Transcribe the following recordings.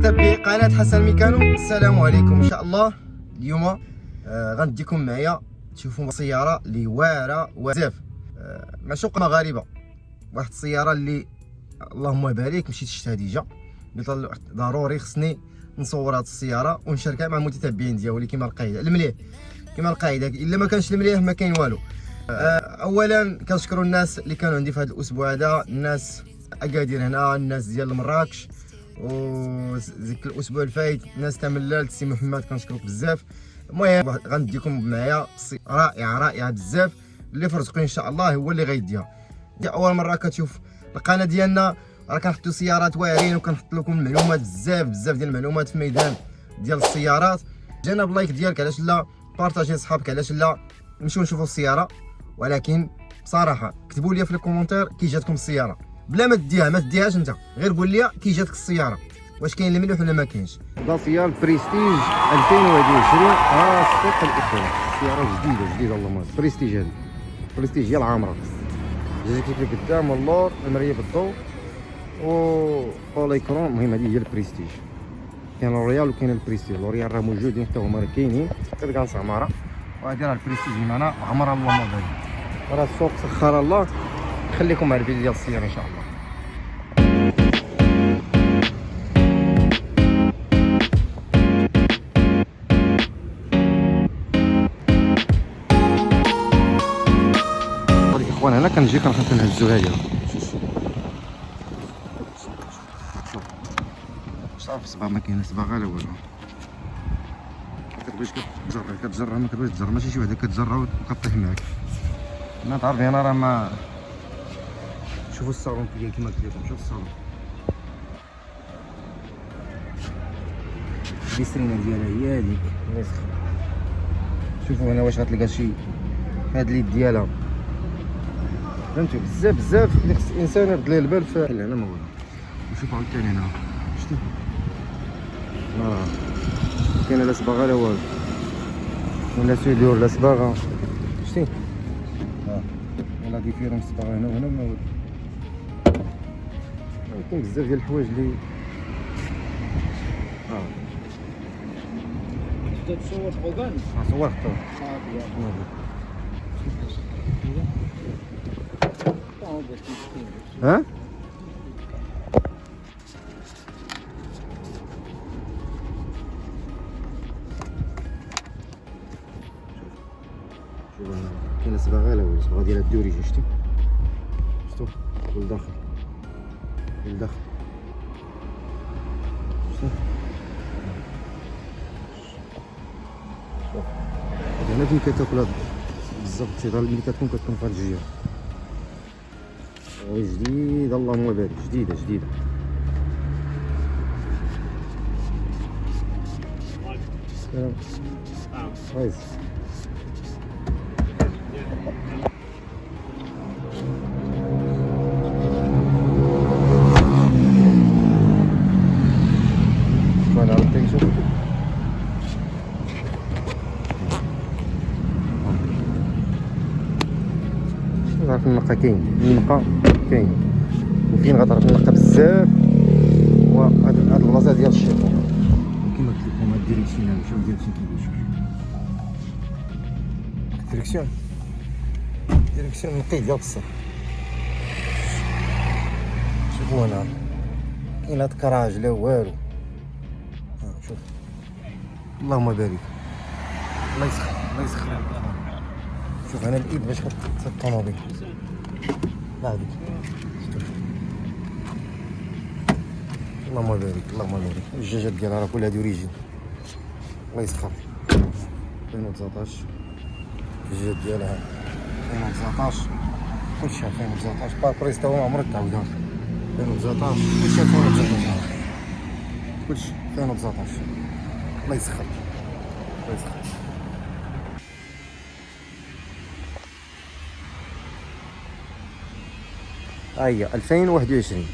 متابعي قناة حسن ميكانو، السلام عليكم. ان شاء الله اليوم غنديكم معايا تشوفوا سيارة اللي واعرة بزاف، معشوقة مغاربة. واحد السيارة اللي اللهم بارك مشيت شفتها ديجا، قلت ضروري خصني نصور هاد السيارة ونشاركها مع المتتبعين ديالي كما القاعدة المليح، كما القاعدة الا ما كانش المليح ما كاين والو. اولا كنشكروا الناس اللي كانوا عندي في هذا الاسبوع هذا، الناس اكادير هنا، الناس ديال مراكش، وديك الاسبوع الفايت ناس تملال السي محمد كنشكرك بزاف. المهم غنديكم معايا رائعه بزاف اللي فرزقوا ان شاء الله هو اللي غيديها. دي اول مره كتشوف القناه ديالنا، راه كنحطوا سيارات واعرين وكنحط لكم معلومات بزاف ديال المعلومات في ميدان ديال السيارات. جنب لايك ديالك، علاش لا؟ بارطاجي صحابك، علاش لا؟ نمشيو نشوفوا السياره. ولكن بصراحه كتبوا لي في الكومونتير كي جاتكم السياره، بلا ما تديهاش انت، غير قول لي كي جاتك السياره، واش كاين المليح ولا ما كاينش. دافيا بريستيج 2021 الصدق الاخوان، سياره جديده اللهم بارك. بريستيج هذه بريستيج هي العامره، جاتك كيف قدام واللور المريه بالضوء و ليكرون. المهم هذه هي البريستيج. كاين لوريال وكاين البريستيج. لوريال راه موجودين حتى هما راه كاينين، كتلقى عماره. وهذه راه البريستيج معنا عمرها اللهم بارك. راه السوق سخر الله. خليكم مع الفيديو ديال السياره ان شاء الله. الاخوان هنا كنجي كنهزو هذه، صافي صباغ ما كاينه صباغه لا والو. كتبغيش كتجرها ما كتبغيش تجرها، ماشي شي وحده كتجرها وكطيح معاك. ما تعرفي انا راه ما شوفوا الصالون ديال كيما قلت لكم. شوف الصالون، البيسترينه ديالها هي هذيك الله يسخر. شوفوا هنا واش غتلقى شي هاد اليد ديالها، فهمتوا؟ بزاف اللي خص الانسان يرد ليه البال. في هنا ما والو. وشوفوا عاوتاني هنا شتي كاينه لا صباغه لا والو، ولا سيدور لا صباغه شتي. ولا ديفيرونس صباغه هنا وهنا ما والو. كاين بزاف ديال الحوايج اللي تصور خوغان صورت ها. شوف هنا كاينه صباغه لا والو، صباغه ديال الدوريجي شتي لداخل هنا فين كتاكل بالضبط ملي كتكون في هاد الجهه. جديده اللهم بارك، جديده كويس. غتعرف النقا كاين وفين غتعرف النقا بزاف. وهاد البلاصه ديال الشيطان كيما قلت لكم. هاد الديريكسيون نمشيو ديريكسيون كيفاش ديريكسيون نقي ديال بصح. شوفوا هنا كاين هاد كراج لا والو. شوف اللهم بارك، الله يسخر. شوف هنا الايد باش كتحط الطوموبيل هذيك. اللهم بارك. الدجاجات ديالها راه كلها دوريجين الله يسخر. 2019 الدجاجات ديالها 2019 كلشي 2019. باربريس تا هو عمرك تعاودها 2019 كلشي 2019 كلشي 2019 الله يسخر. هي 2021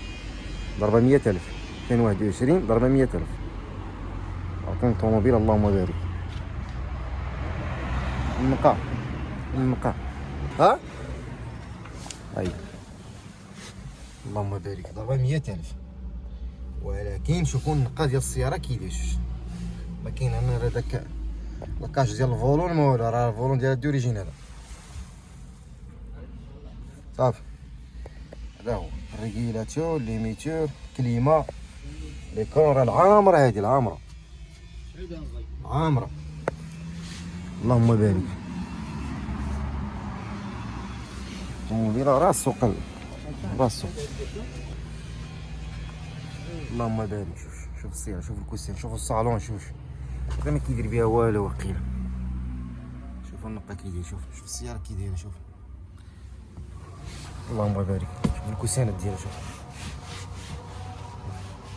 ضربه 100,000. 2021 ضربه 100,000. عطيني طوموبيل اللهم بارك. النقاء ها هي اللهم بارك ضربه 100,000. ولكن شوفوا النقا ديال السياره كيداير. ما كاين انا داك لاكاج ديال الفولون ما والو، راه الفولون ديال دوريجين هذا صافي. هذا هو الريغيلاتور، ليميتور، كليما، ليكون. راه العامره هادي، العامره عامره. اللهم بارك. الطوموبيله راسو قل راسو. اللهم بارك. شوف السياره، شوف الكوسين، شوف الصالون، شوف هذا ما كيدير بها والو وقيله. شوف النقه كيدير، شوف السياره كيدايره، شوف اللهم بارك. شوف الكوسينات ديالها، شوف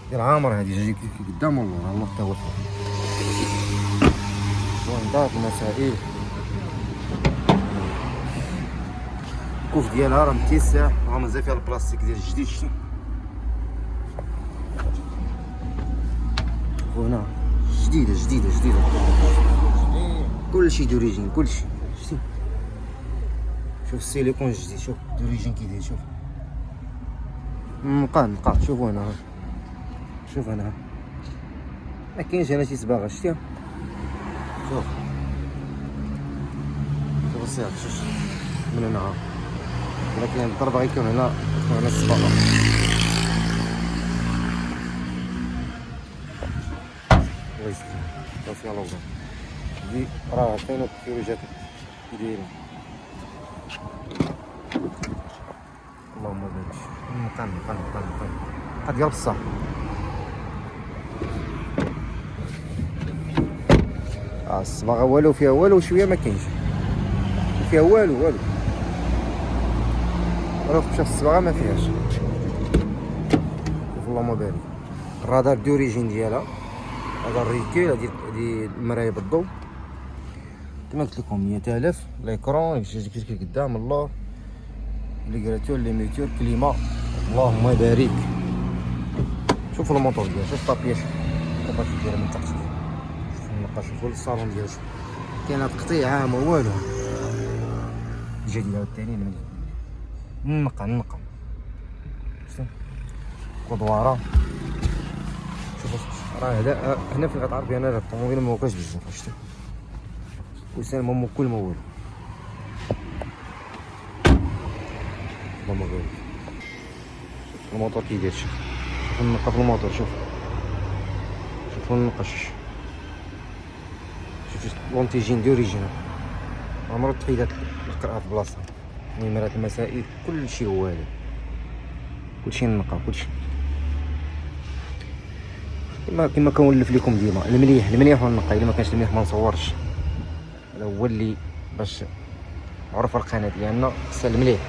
ديال عامر هادي، جاي قدام والله الله حتى هو وندار المسائل. الكوف ديالها راه متسع، راه مازال فيها البلاستيك ديال الجديد. شتي شوفو هنا جديده جديده جديده، كلشي دوريجين كلشي. شتي شوف السيليكون الجديد، شوف دوريجين كيداير، شوف نقا. شوفو هنا، شوف هنا ما كاينش هنا شي صباغه. شتيها شوف السيارة، شوف من هنا. الا كاين الضربه غيكون هنا الصباغه. الله يستر صافي. يلاه وصل دي راه كاينه التكنولوجيات كيدايرين. اللهم بارك. نقا ديال بصح. الصباغه والو فيها والو، شويه ما كاينش فيها والو. راه شوف الصباغه ما فيهاش. شوف اللهم بارك. الرادار دوريجين ديالها، هذا الريكيل، هادي المرايه بالضوء كما قلت لكم 100,000. ليكرون كيجي قدام اللور، ليغراتور، ليميتور، كليما. اللهم بارك. شوف الموتور ديالها، شوف الطابيه، شوف الطابيه ديالها من تحت. شوف النقا، شوفوا الصالون ديالها، كاينه تقطيعه ما والو. الجديد الثاني نقا شوف كودواره. شوف راه هذا هنا فين غتعرف بان هذا الطوموبيل ما وقعش بزاف. شتي وسان ما موكل ما والو. اللهم بارك. شوف الموتور كيدير، شوف النقا في الموتور، شوف النقش، شوف لونتيجين دوريجين. عمرو تقيدات القراءة في بلاصتها، نمرات المسائل كلشي هو هذا، كلشي نقا، كلشي كما كنولف لكم ديما. المليح والنقا. الا ما كانش المليح ما نصورش. هذا هو اللي باش عرف القناه ديالنا خصها المليح.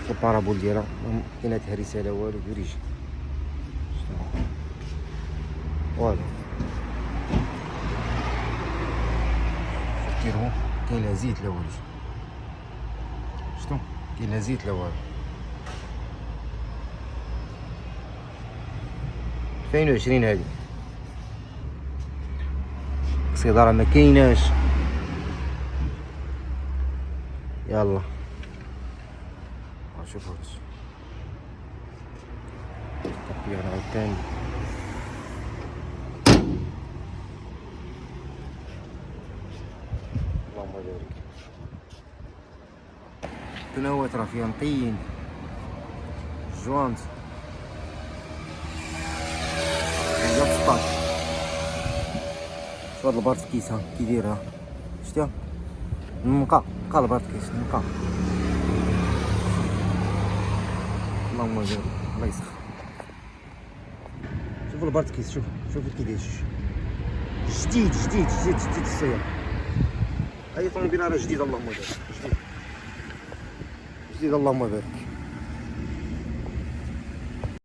البارابول ديالها كاينه رساله والو دوريجين والو. ديرهم كاين لا زيت لا والو. شتو كاين لا زيت لا والو. 2020 هادي الصداره ما كايناش. يلا شوفوا التطبيق عاوتاني. اللهم بارك. القنوات راه فيها نقيين، جوانت هي 16. شوف هاد البارت كيس ها كي دايرها، شتيها نقا البارت كيس نقا. اللهم بارك. الله يسخر. شوف البارت كيس، شوف كي داير جديد السيارة. اي طوموبيله راه جديده. اللهم بارك جديد اللهم بارك.